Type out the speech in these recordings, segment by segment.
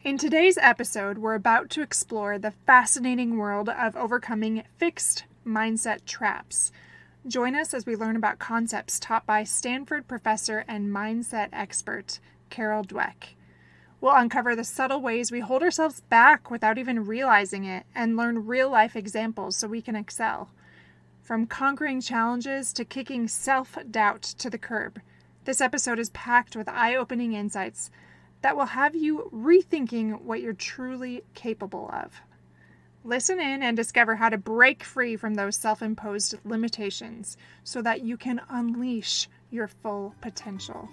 In today's episode, we're about to explore the fascinating world of overcoming fixed mindset traps. Join us as we learn about concepts taught by Stanford professor and mindset expert, Dweck. We'll uncover the subtle ways we hold ourselves back without even realizing it and learn real-life examples so we can excel. From conquering challenges to kicking self-doubt to the curb, this episode is packed with eye-opening insights that will have you rethinking what you're truly capable of. Listen in and discover how to break free from those self-imposed limitations so that you can unleash your full potential.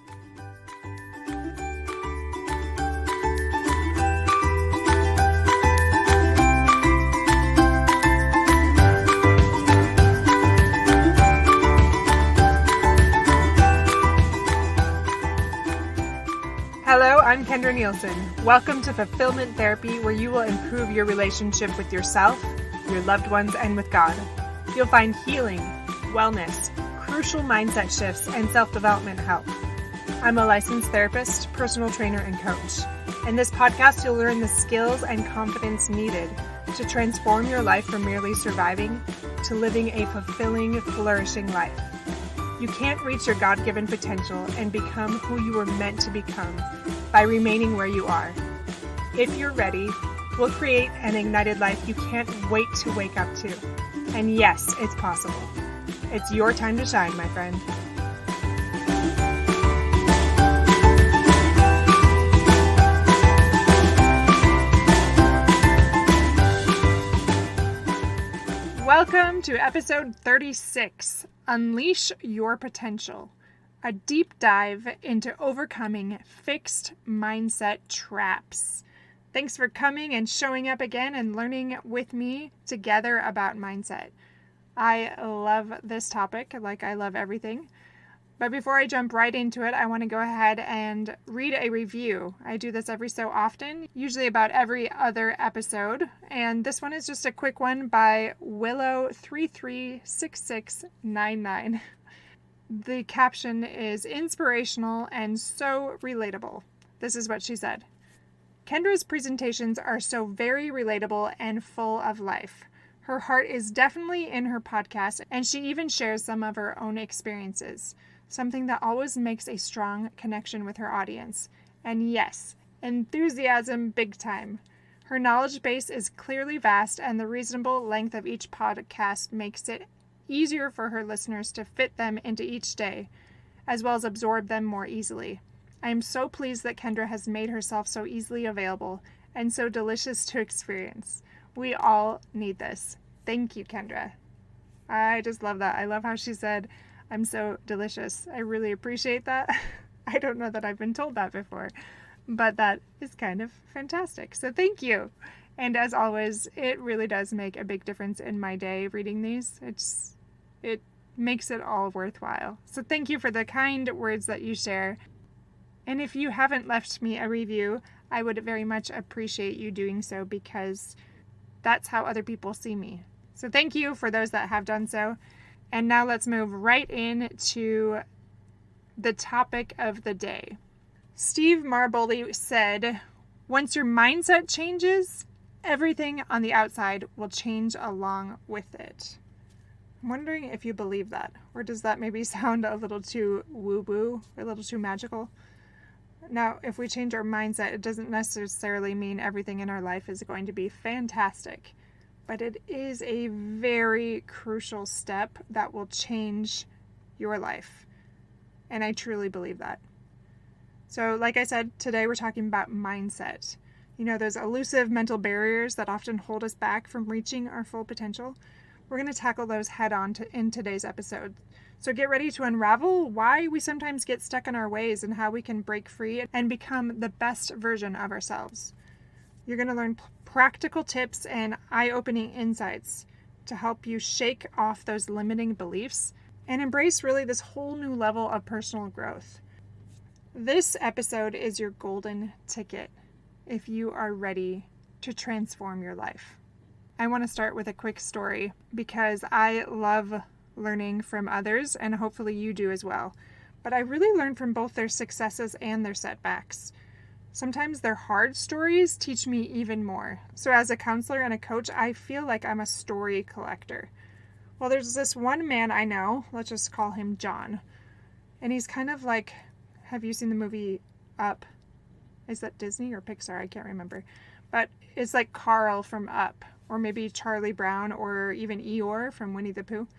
Hello, I'm Kendra Nielsen. Welcome to Fulfillment Therapy, where you will improve your relationship with yourself, your loved ones, and with God. You'll find healing, wellness, crucial mindset shifts, and self-development help. I'm a licensed therapist, personal trainer, and coach. In this podcast, you'll learn the skills and confidence needed to transform your life from merely surviving to living a fulfilling, flourishing life. You can't reach your God-given potential and become who you were meant to become by remaining where you are. If you're ready, we'll create an ignited life you can't wait to wake up to. And yes, it's possible. It's your time to shine, my friend. Welcome to episode 36, Unleash Your Potential, a deep dive into overcoming fixed mindset traps. Thanks for coming and showing up again and learning with me together about mindset. I love this topic, like I love everything. But before I jump right into it, I want to go ahead and read a review. I do this every so often, usually about every other episode. And this one is just a quick one by Willow336699. The caption is inspirational and so relatable. This is what she said. Kendra's presentations are so very relatable and full of life. Her heart is definitely in her podcast, and she even shares some of her own experiences. Something that always makes a strong connection with her audience. And yes, enthusiasm big time. Her knowledge base is clearly vast, and the reasonable length of each podcast makes it easier for her listeners to fit them into each day, as well as absorb them more easily. I am so pleased that Kendra has made herself so easily available and so delicious to experience. We all need this. Thank you, Kendra. I just love that. I love how she said, I'm so delicious. I really appreciate that. I don't know that I've been told that before, but that is kind of fantastic. So thank you. And as always, it really does make a big difference in my day reading these. It makes it all worthwhile. So thank you for the kind words that you share. And if you haven't left me a review, I would very much appreciate you doing so, because that's how other people see me. So thank you for those that have done so. And now let's move right into the topic of the day. Steve Maraboli said, once your mindset changes, everything on the outside will change along with it. I'm wondering if you believe that, or does that maybe sound a little too woo-woo, or a little too magical? Now, if we change our mindset, it doesn't necessarily mean everything in our life is going to be fantastic. But it is a very crucial step that will change your life. And I truly believe that. So like I said, today we're talking about mindset. You know, those elusive mental barriers that often hold us back from reaching our full potential. We're going to tackle those head on in today's episode. So get ready to unravel why we sometimes get stuck in our ways and how we can break free and become the best version of ourselves. You're going to learn practical tips and eye-opening insights to help you shake off those limiting beliefs and embrace really this whole new level of personal growth. This episode is your golden ticket if you are ready to transform your life. I want to start with a quick story because I love learning from others, and hopefully you do as well. But I really learned from both their successes and their setbacks. Sometimes their hard stories teach me even more. So as a counselor and a coach, I feel like I'm a story collector. Well, there's this one man I know, let's just call him John. And he's kind of like, have you seen the movie Up? Is that Disney or Pixar? I can't remember. But it's like Carl from Up, or maybe Charlie Brown, or even Eeyore from Winnie the Pooh.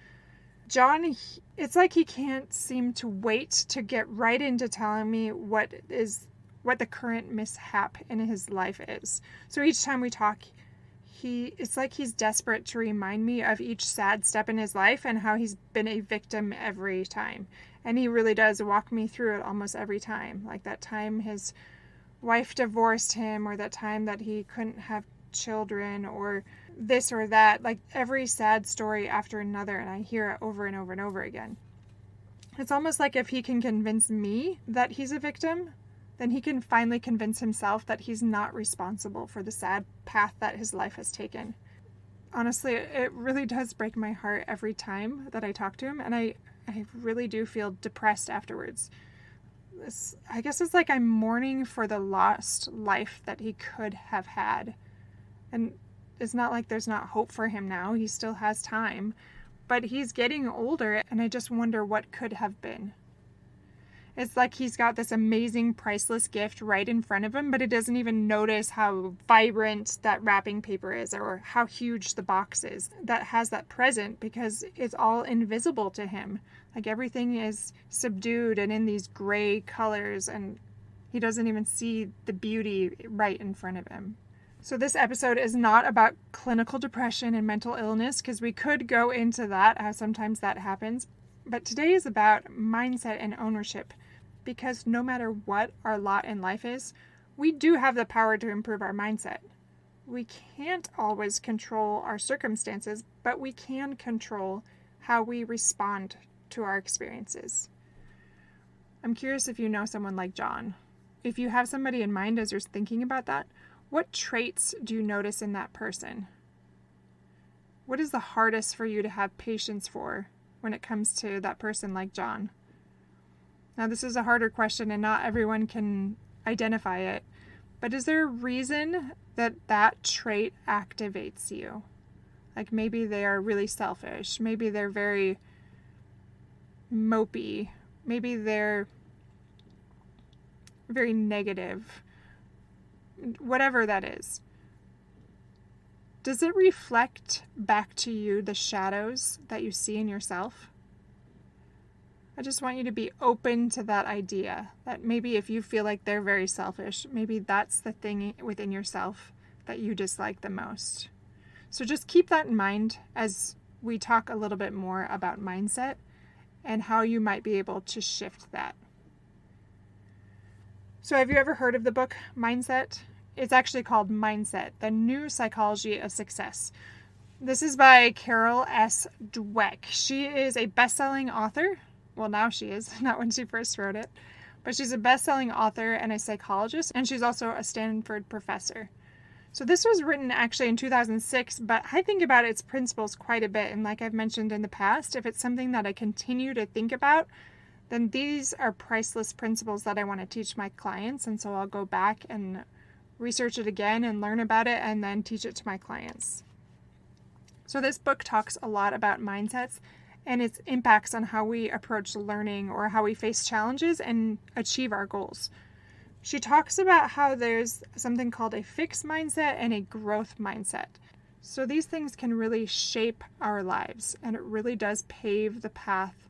John, it's like he can't seem to wait to get right into telling me what the current mishap in his life is. So each time we talk, it's like he's desperate to remind me of each sad step in his life and how he's been a victim every time. And he really does walk me through it almost every time. Like that time his wife divorced him, or that time that he couldn't have children, or this or that. Like every sad story after another, and I hear it over and over and over again. It's almost like if he can convince me that he's a victim, then he can finally convince himself that he's not responsible for the sad path that his life has taken. Honestly, it really does break my heart every time that I talk to him, and I really do feel depressed afterwards. I guess it's like I'm mourning for the lost life that he could have had. And it's not like there's not hope for him now. He still has time. But he's getting older, and I just wonder what could have been. It's like he's got this amazing, priceless gift right in front of him, but he doesn't even notice how vibrant that wrapping paper is, or how huge the box is that has that present, because it's all invisible to him. Like everything is subdued and in these gray colors, and he doesn't even see the beauty right in front of him. So this episode is not about clinical depression and mental illness, because we could go into that, how sometimes that happens. But today is about mindset and ownership, because no matter what our lot in life is, we do have the power to improve our mindset. We can't always control our circumstances, but we can control how we respond to our experiences. I'm curious if you know someone like John. If you have somebody in mind as you're thinking about that, what traits do you notice in that person? What is the hardest for you to have patience for when it comes to that person like John? Now, this is a harder question, and not everyone can identify it, but is there a reason that that trait activates you? Like maybe they are really selfish, maybe they're very mopey, maybe they're very negative, whatever that is. Does it reflect back to you the shadows that you see in yourself? I just want you to be open to that idea that maybe if you feel like they're very selfish, maybe that's the thing within yourself that you dislike the most. So just keep that in mind as we talk a little bit more about mindset and how you might be able to shift that. So have you ever heard of the book Mindset? It's actually called Mindset, The New Psychology of Success. This is by Carol S. Dweck. She is a best-selling author. Well, now she is, not when she first wrote it. But she's a best-selling author and a psychologist, and she's also a Stanford professor. So this was written actually in 2006, but I think about its principles quite a bit. And like I've mentioned in the past, if it's something that I continue to think about, then these are priceless principles that I want to teach my clients. And so I'll go back and research it again and learn about it and then teach it to my clients. So this book talks a lot about mindsets and its impacts on how we approach learning or how we face challenges and achieve our goals. She talks about how there's something called a fixed mindset and a growth mindset. So these things can really shape our lives, and it really does pave the path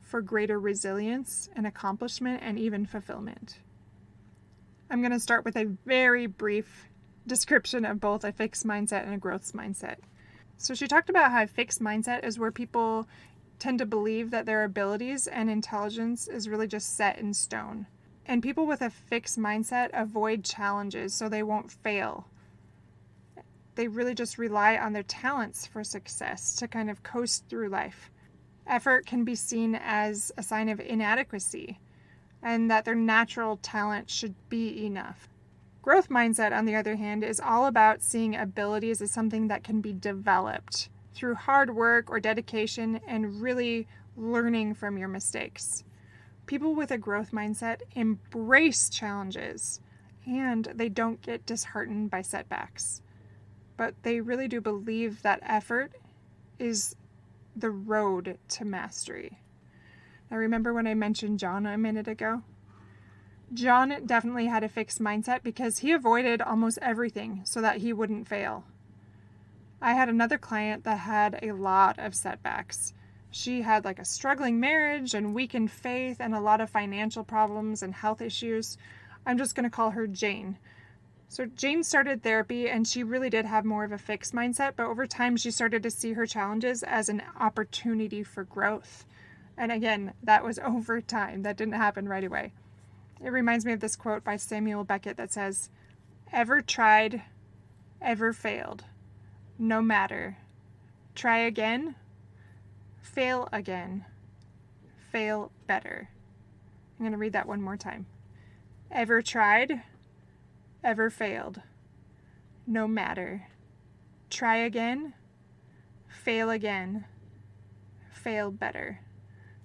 for greater resilience and accomplishment and even fulfillment. I'm going to start with a very brief description of both a fixed mindset and a growth mindset. So she talked about how a fixed mindset is where people tend to believe that their abilities and intelligence is really just set in stone. And people with a fixed mindset avoid challenges so they won't fail. They really just rely on their talents for success to kind of coast through life. Effort can be seen as a sign of inadequacy, and that their natural talent should be enough. Growth mindset, on the other hand, is all about seeing abilities as something that can be developed through hard work or dedication and really learning from your mistakes. People with a growth mindset embrace challenges and they don't get disheartened by setbacks. But they really do believe that effort is the road to mastery. Now, remember when I mentioned John a minute ago? John definitely had a fixed mindset because he avoided almost everything so that he wouldn't fail. I had another client that had a lot of setbacks. She had like a struggling marriage and weakened faith and a lot of financial problems and health issues. I'm just going to call her Jane. So Jane started therapy and she really did have more of a fixed mindset, but over time she started to see her challenges as an opportunity for growth. And again, that was over time. That didn't happen right away. It reminds me of this quote by Samuel Beckett that says, "Ever tried, ever failed. No matter. Try again, fail again, fail better." I'm going to read that one more time. Ever tried, ever failed. No matter. Try again, fail better.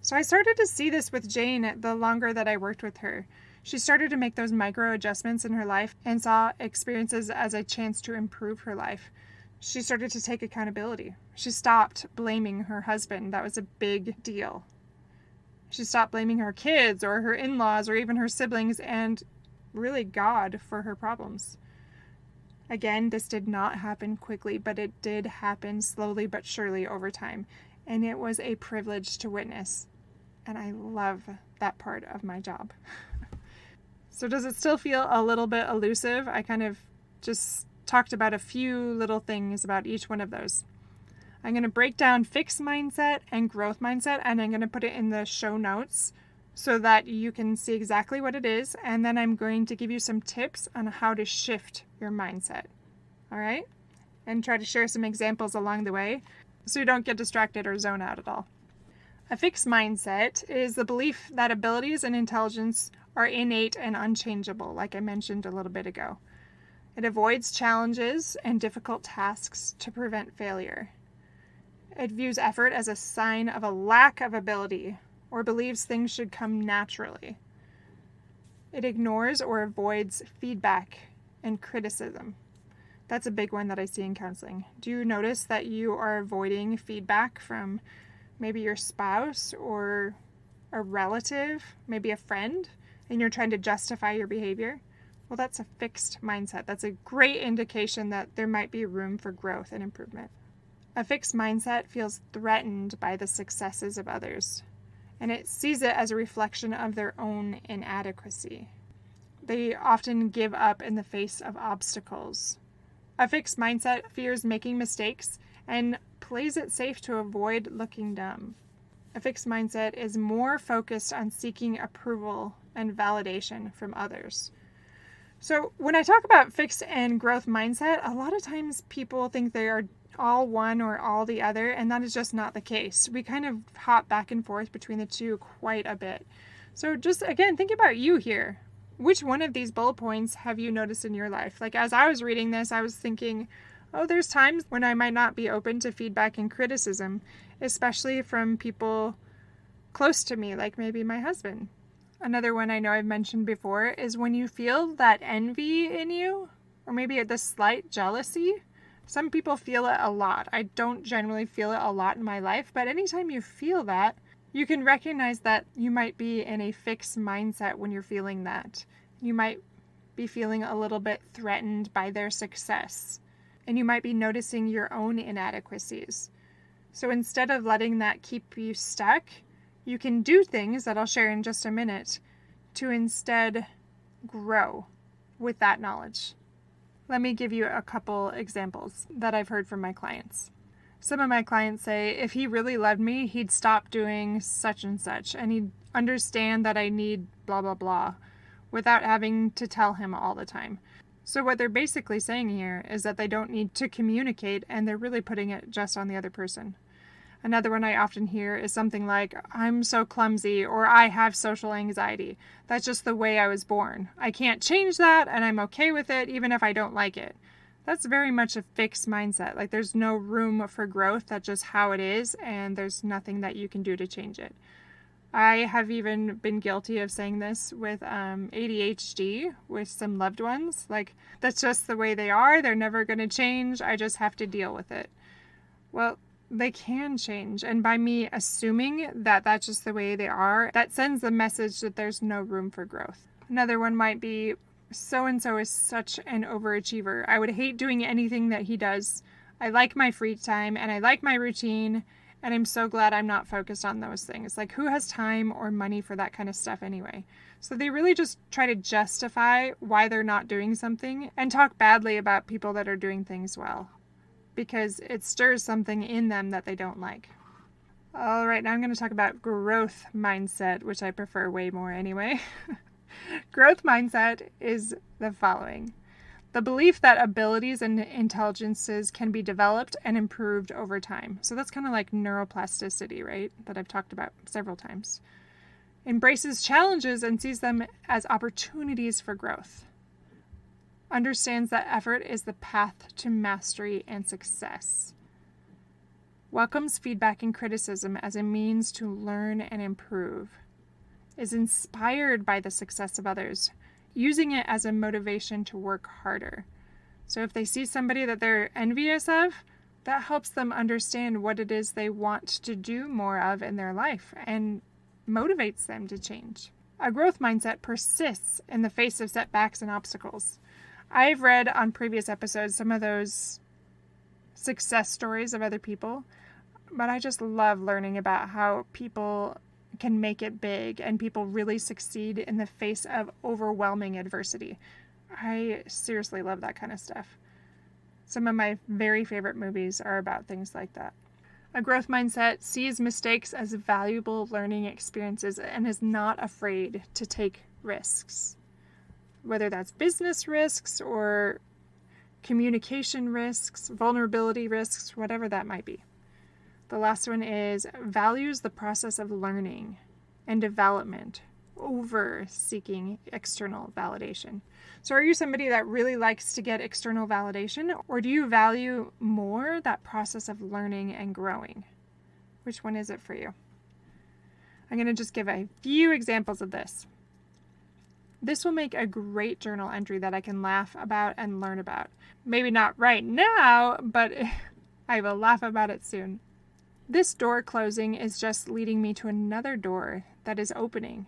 So I started to see this with Jane the longer that I worked with her. She started to make those micro adjustments in her life and saw experiences as a chance to improve her life. She started to take accountability. She stopped blaming her husband. That was a big deal. She stopped blaming her kids or her in-laws or even her siblings and really God for her problems. Again, this did not happen quickly, but it did happen slowly but surely over time. And it was a privilege to witness. And I love that part of my job. So does it still feel a little bit elusive? I kind of just talked about a few little things about each one of those. I'm going to break down fixed mindset and growth mindset, and I'm going to put it in the show notes so that you can see exactly what it is. And then I'm going to give you some tips on how to shift your mindset. All right? And try to share some examples along the way so you don't get distracted or zone out at all. A fixed mindset is the belief that abilities and intelligence are innate and unchangeable, like I mentioned a little bit ago. It avoids challenges and difficult tasks to prevent failure. It views effort as a sign of a lack of ability or believes things should come naturally. It ignores or avoids feedback and criticism. That's a big one that I see in counseling. Do you notice that you are avoiding feedback from maybe your spouse or a relative, maybe a friend, and you're trying to justify your behavior? Well, that's a fixed mindset. That's a great indication that there might be room for growth and improvement. A fixed mindset feels threatened by the successes of others, and it sees it as a reflection of their own inadequacy. They often give up in the face of obstacles. A fixed mindset fears making mistakes and plays it safe to avoid looking dumb. A fixed mindset is more focused on seeking approval and validation from others. So when I talk about fixed and growth mindset, a lot of times people think they are all one or all the other, and that is just not the case. We kind of hop back and forth between the two quite a bit. So just again, think about you here. Which one of these bullet points have you noticed in your life? Like as I was reading this, I was thinking, oh, there's times when I might not be open to feedback and criticism, especially from people close to me, like maybe my husband. Another one I know I've mentioned before is when you feel that envy in you, or maybe the slight jealousy. Some people feel it a lot. I don't generally feel it a lot in my life, but anytime you feel that, you can recognize that you might be in a fixed mindset when you're feeling that. You might be feeling a little bit threatened by their success, and you might be noticing your own inadequacies. So instead of letting that keep you stuck, you can do things that I'll share in just a minute to instead grow with that knowledge. Let me give you a couple examples that I've heard from my clients. Some of my clients say, if he really loved me, he'd stop doing such and such, and he'd understand that I need blah, blah, blah, without having to tell him all the time. So what they're basically saying here is that they don't need to communicate, and they're really putting it just on the other person. Another one I often hear is something like, I'm so clumsy, or I have social anxiety. That's just the way I was born. I can't change that, and I'm okay with it, even if I don't like it. That's very much a fixed mindset. Like there's no room for growth. That's just how it is, and there's nothing that you can do to change it. I have even been guilty of saying this with ADHD with some loved ones. Like, that's just the way they are. They're never going to change. I just have to deal with it. Well, they can change. And by me assuming that that's just the way they are, that sends the message that there's no room for growth. Another one might be, so-and-so is such an overachiever. I would hate doing anything that he does. I like my free time and I like my routine, and I'm so glad I'm not focused on those things. Like, who has time or money for that kind of stuff anyway? So they really just try to justify why they're not doing something and talk badly about people that are doing things well, because it stirs something in them that they don't like. All right, now I'm going to talk about growth mindset, which I prefer way more anyway. Growth mindset is the following: the belief that abilities and intelligences can be developed and improved over time. So that's kind of like neuroplasticity, right? That I've talked about several times. Embraces challenges and sees them as opportunities for growth. Understands that effort is the path to mastery and success. Welcomes feedback and criticism as a means to learn and improve. Is inspired by the success of others, using it as a motivation to work harder. So if they see somebody that they're envious of, that helps them understand what it is they want to do more of in their life and motivates them to change. A growth mindset persists in the face of setbacks and obstacles. I've read on previous episodes some of those success stories of other people, but I just love learning about how people can make it big and people really succeed in the face of overwhelming adversity. I seriously love that kind of stuff. Some of my very favorite movies are about things like that. A growth mindset sees mistakes as valuable learning experiences and is not afraid to take risks, whether that's business risks or communication risks, vulnerability risks, whatever that might be. The last one is values the process of learning and development over seeking external validation. So are you somebody that really likes to get external validation, or do you value more that process of learning and growing? Which one is it for you? I'm going to just give a few examples of this. This will make a great journal entry that I can laugh about and learn about. Maybe not right now, but I will laugh about it soon. This door closing is just leading me to another door that is opening,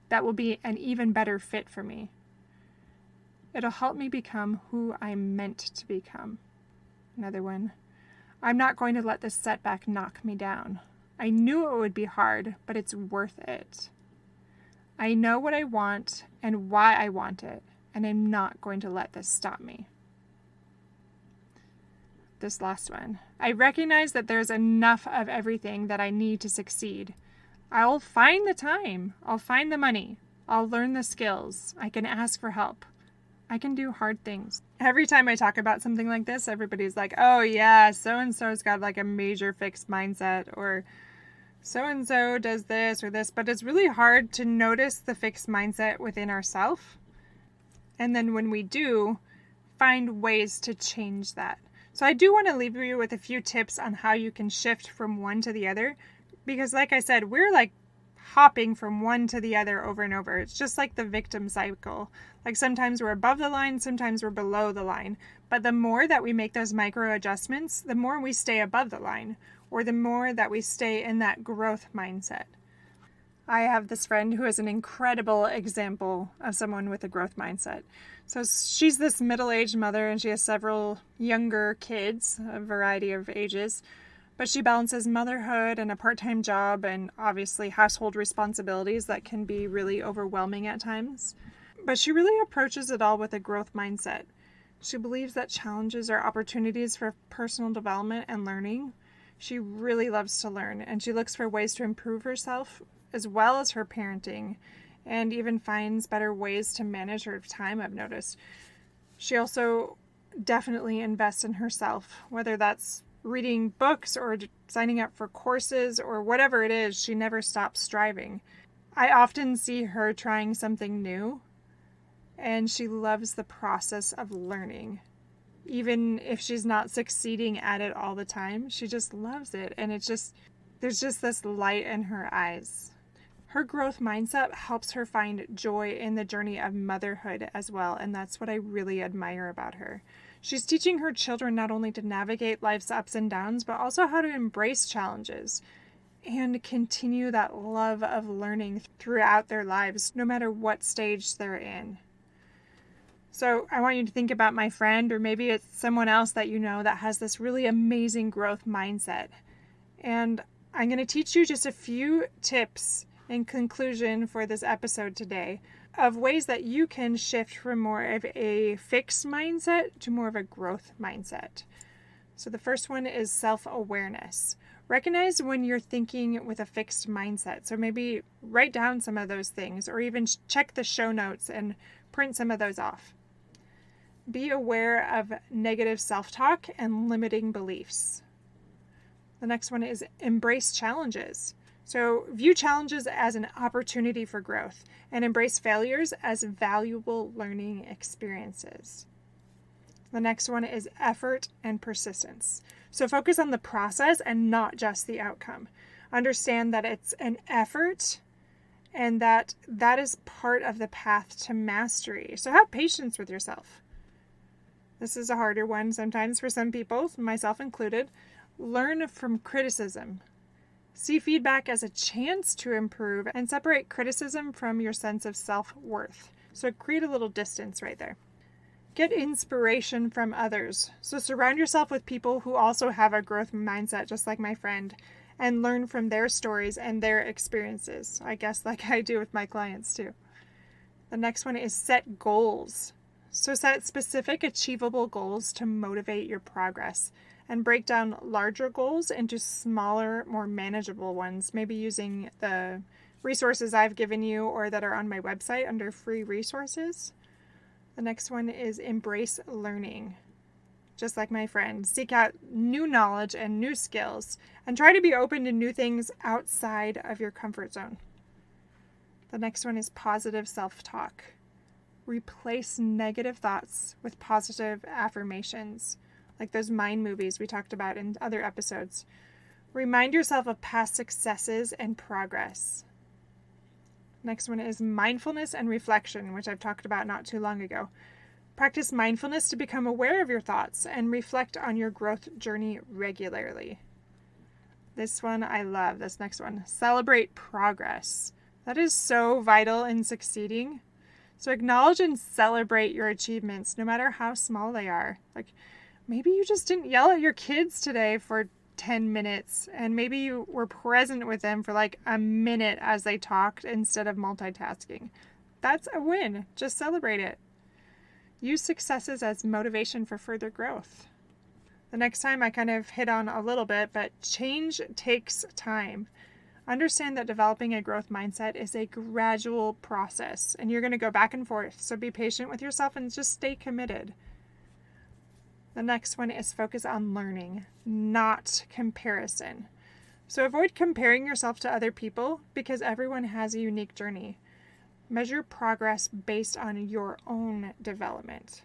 that will be an even better fit for me. It'll help me become who I'm meant to become. Another one. I'm not going to let this setback knock me down. I knew it would be hard, but it's worth it. I know what I want and why I want it, and I'm not going to let this stop me. This last one. I recognize that there's enough of everything that I need to succeed. I'll find the time. I'll find the money. I'll learn the skills. I can ask for help. I can do hard things. Every time I talk about something like this, everybody's like, oh yeah, so-and-so's got like a major fixed mindset, or so-and-so does this or this. But it's really hard to notice the fixed mindset within ourselves. And then when we do, find ways to change that. So I do want to leave you with a few tips on how you can shift from one to the other, because like I said, we're like hopping from one to the other over and over. It's just like the victim cycle. Like sometimes we're above the line, sometimes we're below the line. But the more that we make those micro adjustments, the more we stay above the line, or the more that we stay in that growth mindset. I have this friend who is an incredible example of someone with a growth mindset. So she's this middle-aged mother and she has several younger kids, a variety of ages, but she balances motherhood and a part-time job and obviously household responsibilities that can be really overwhelming at times. But she really approaches it all with a growth mindset. She believes that challenges are opportunities for personal development and learning. She really loves to learn, and she looks for ways to improve herself as well as her parenting, and even finds better ways to manage her time, I've noticed. She also definitely invests in herself, whether that's reading books or signing up for courses or whatever it is. She never stops striving. I often see her trying something new, and she loves the process of learning. Even if she's not succeeding at it all the time, she just loves it, and there's just this light in her eyes. Her growth mindset helps her find joy in the journey of motherhood as well, and that's what I really admire about her. She's teaching her children not only to navigate life's ups and downs, but also how to embrace challenges and continue that love of learning throughout their lives, no matter what stage they're in. So I want you to think about my friend, or maybe it's someone else that you know that has this really amazing growth mindset. And I'm going to teach you just a few tips in conclusion for this episode today of ways that you can shift from more of a fixed mindset to more of a growth mindset. So the first one is self-awareness. Recognize when you're thinking with a fixed mindset. So maybe write down some of those things, or even check the show notes and print some of those off. Be aware of negative self-talk and limiting beliefs. The next one is embrace challenges. So view challenges as an opportunity for growth and embrace failures as valuable learning experiences. The next one is effort and persistence. So focus on the process and not just the outcome. Understand that it's an effort and that is part of the path to mastery. So have patience with yourself. This is a harder one sometimes for some people, myself included. Learn from criticism. See feedback as a chance to improve and separate criticism from your sense of self-worth. So create a little distance right there. Get inspiration from others. So surround yourself with people who also have a growth mindset, just like my friend, and learn from their stories and their experiences. I guess like I do with my clients too. The next one is set goals. So set specific, achievable goals to motivate your progress and break down larger goals into smaller, more manageable ones, maybe using the resources I've given you or that are on my website under free resources. The next one is embrace learning. Just like my friend, seek out new knowledge and new skills and try to be open to new things outside of your comfort zone. The next one is positive self-talk. Replace negative thoughts with positive affirmations, like those mind movies we talked about in other episodes. Remind yourself of past successes and progress. Next one is mindfulness and reflection, which I've talked about not too long ago. Practice mindfulness to become aware of your thoughts and reflect on your growth journey regularly. This one I love. This next one. Celebrate progress. That is so vital in succeeding. So acknowledge and celebrate your achievements, no matter how small they are. Like maybe you just didn't yell at your kids today for 10 minutes, and maybe you were present with them for like a minute as they talked instead of multitasking. That's a win. Just celebrate it. Use successes as motivation for further growth. The next time I kind of hit on a little bit, but change takes time. Understand that developing a growth mindset is a gradual process, and you're going to go back and forth. So be patient with yourself and just stay committed. The next one is focus on learning, not comparison. So avoid comparing yourself to other people because everyone has a unique journey. Measure progress based on your own development.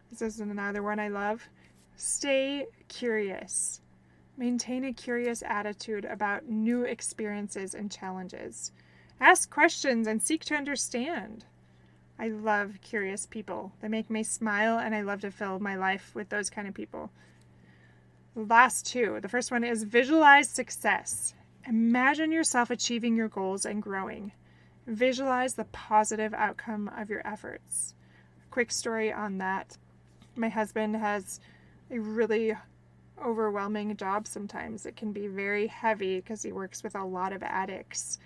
This is another one I love. Stay curious. Maintain a curious attitude about new experiences and challenges. Ask questions and seek to understand. I love curious people. They make me smile, and I love to fill my life with those kind of people. The last two. The first one is visualize success. Imagine yourself achieving your goals and growing. Visualize the positive outcome of your efforts. A quick story on that. My husband has a really overwhelming job sometimes. It can be very heavy because he works with a lot of addicts.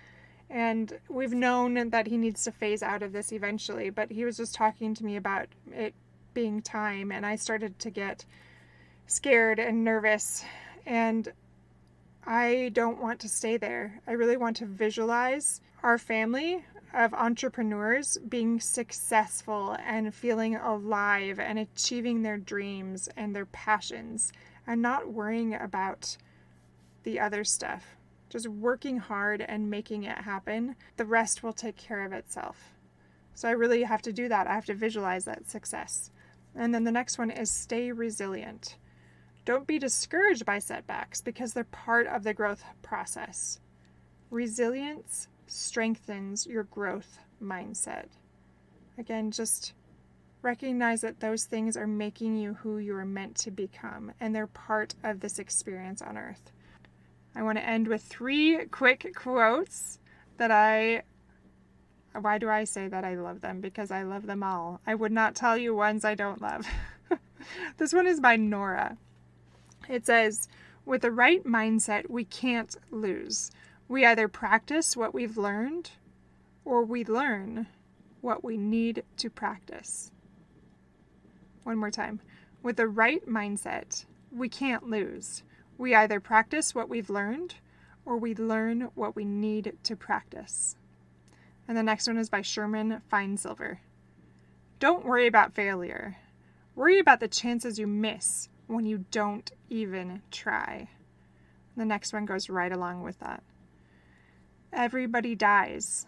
And we've known that he needs to phase out of this eventually, but he was just talking to me about it being time, and I started to get scared and nervous, and I don't want to stay there. I really want to visualize our family of entrepreneurs being successful and feeling alive and achieving their dreams and their passions and not worrying about the other stuff. Just working hard and making it happen. The rest will take care of itself. So I really have to do that. I have to visualize that success. And then the next one is stay resilient. Don't be discouraged by setbacks because they're part of the growth process. Resilience strengthens your growth mindset. Again, just recognize that those things are making you who you are meant to become, and they're part of this experience on earth. I want to end with 3 quick quotes why do I say that I love them? Because I love them all. I would not tell you ones I don't love. This one is by Nora. It says, with the right mindset, we can't lose. We either practice what we've learned, or we learn what we need to practice. One more time. With the right mindset, we can't lose. We either practice what we've learned, or we learn what we need to practice. And the next one is by Sherman Feinsilver. Don't worry about failure. Worry about the chances you miss when you don't even try. The next one goes right along with that. Everybody dies,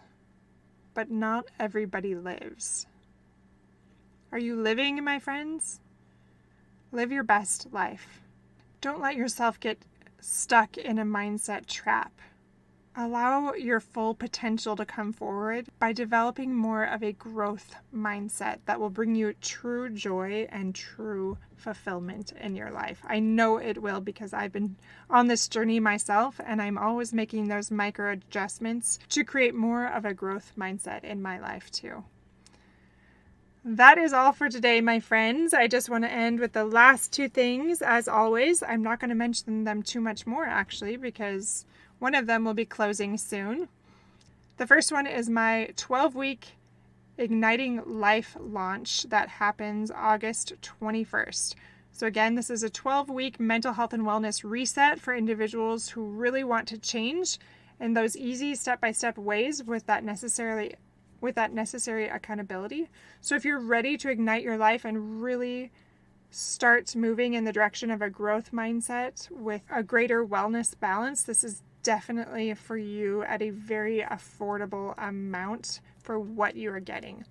but not everybody lives. Are you living, my friends? Live your best life. Don't let yourself get stuck in a mindset trap. Allow your full potential to come forward by developing more of a growth mindset that will bring you true joy and true fulfillment in your life. I know it will, because I've been on this journey myself, and I'm always making those micro adjustments to create more of a growth mindset in my life too. That is all for today, my friends. I just want to end with the last 2 things. As always, I'm not going to mention them too much more, actually, because one of them will be closing soon. The first one is my 12-week Igniting Life launch that happens August 21st. So again, this is a 12-week mental health and wellness reset for individuals who really want to change in those easy step-by-step ways with that necessary accountability. So if you're ready to ignite your life and really start moving in the direction of a growth mindset with a greater wellness balance, this is definitely for you at a very affordable amount for what you are getting.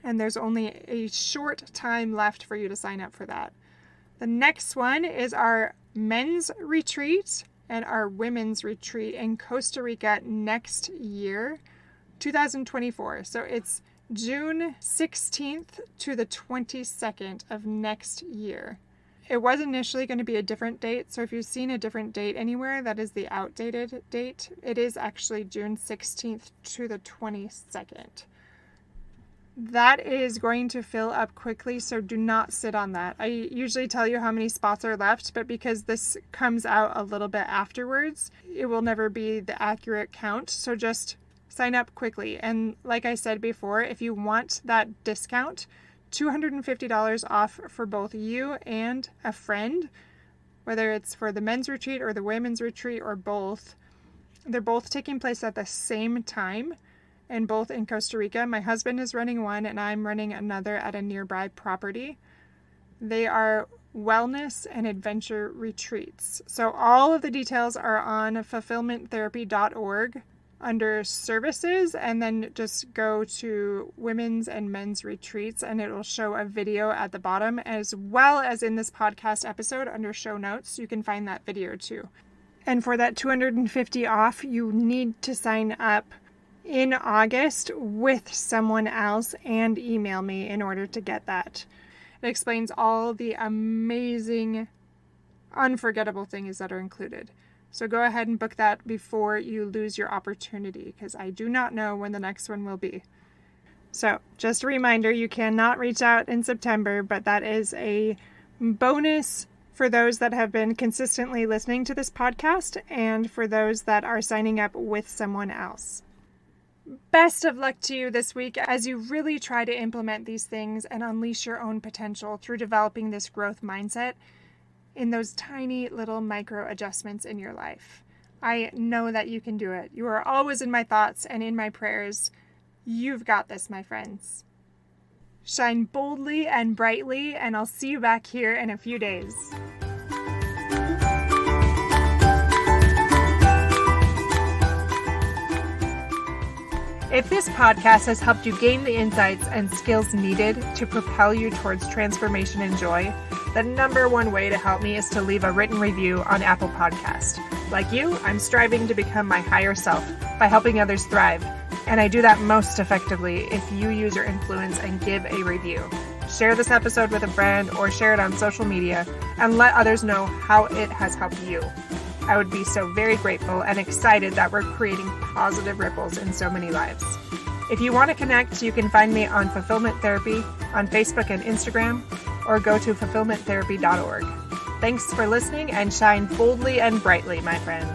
And there's only a short time left for you to sign up for that. The next one is our men's retreat and our women's retreat in Costa Rica next year, 2024. So it's June 16th to the 22nd of next year. It was initially going to be a different date, so if you've seen a different date anywhere, that is the outdated date. It is actually June 16th to the 22nd. That is going to fill up quickly, so do not sit on that. I usually tell you how many spots are left, but because this comes out a little bit afterwards, it will never be the accurate count, so just sign up quickly. And like I said before, if you want that discount, $250 off for both you and a friend, whether it's for the men's retreat or the women's retreat or both. They're both taking place at the same time and both in Costa Rica. My husband is running one and I'm running another at a nearby property. They are wellness and adventure retreats. So all of the details are on fulfillment.therapist.org under services, and then just go to women's and men's retreats and it will show a video at the bottom, as well as in this podcast episode under show notes. You can find that video too. And for that $250 off, you need to sign up in August with someone else and email me in order to get that. It explains all the amazing, unforgettable things that are included. So go ahead and book that before you lose your opportunity, because I do not know when the next one will be. So just a reminder, you cannot reach out in September, but that is a bonus for those that have been consistently listening to this podcast and for those that are signing up with someone else. Best of luck to you this week as you really try to implement these things and unleash your own potential through developing this growth mindset in those tiny little micro adjustments in your life. I know that you can do it. You are always in my thoughts and in my prayers. You've got this, my friends. Shine boldly and brightly, and I'll see you back here in a few days. If this podcast has helped you gain the insights and skills needed to propel you towards transformation and joy, the number one way to help me is to leave a written review on Apple Podcast. Like you, I'm striving to become my higher self by helping others thrive, and I do that most effectively if you use your influence and give a review. Share this episode with a friend or share it on social media and let others know how it has helped you. I would be so very grateful and excited that we're creating positive ripples in so many lives. If you want to connect, you can find me on Fulfillment Therapy on Facebook and Instagram, or go to fulfillmenttherapy.org. Thanks for listening, and shine boldly and brightly, my friend.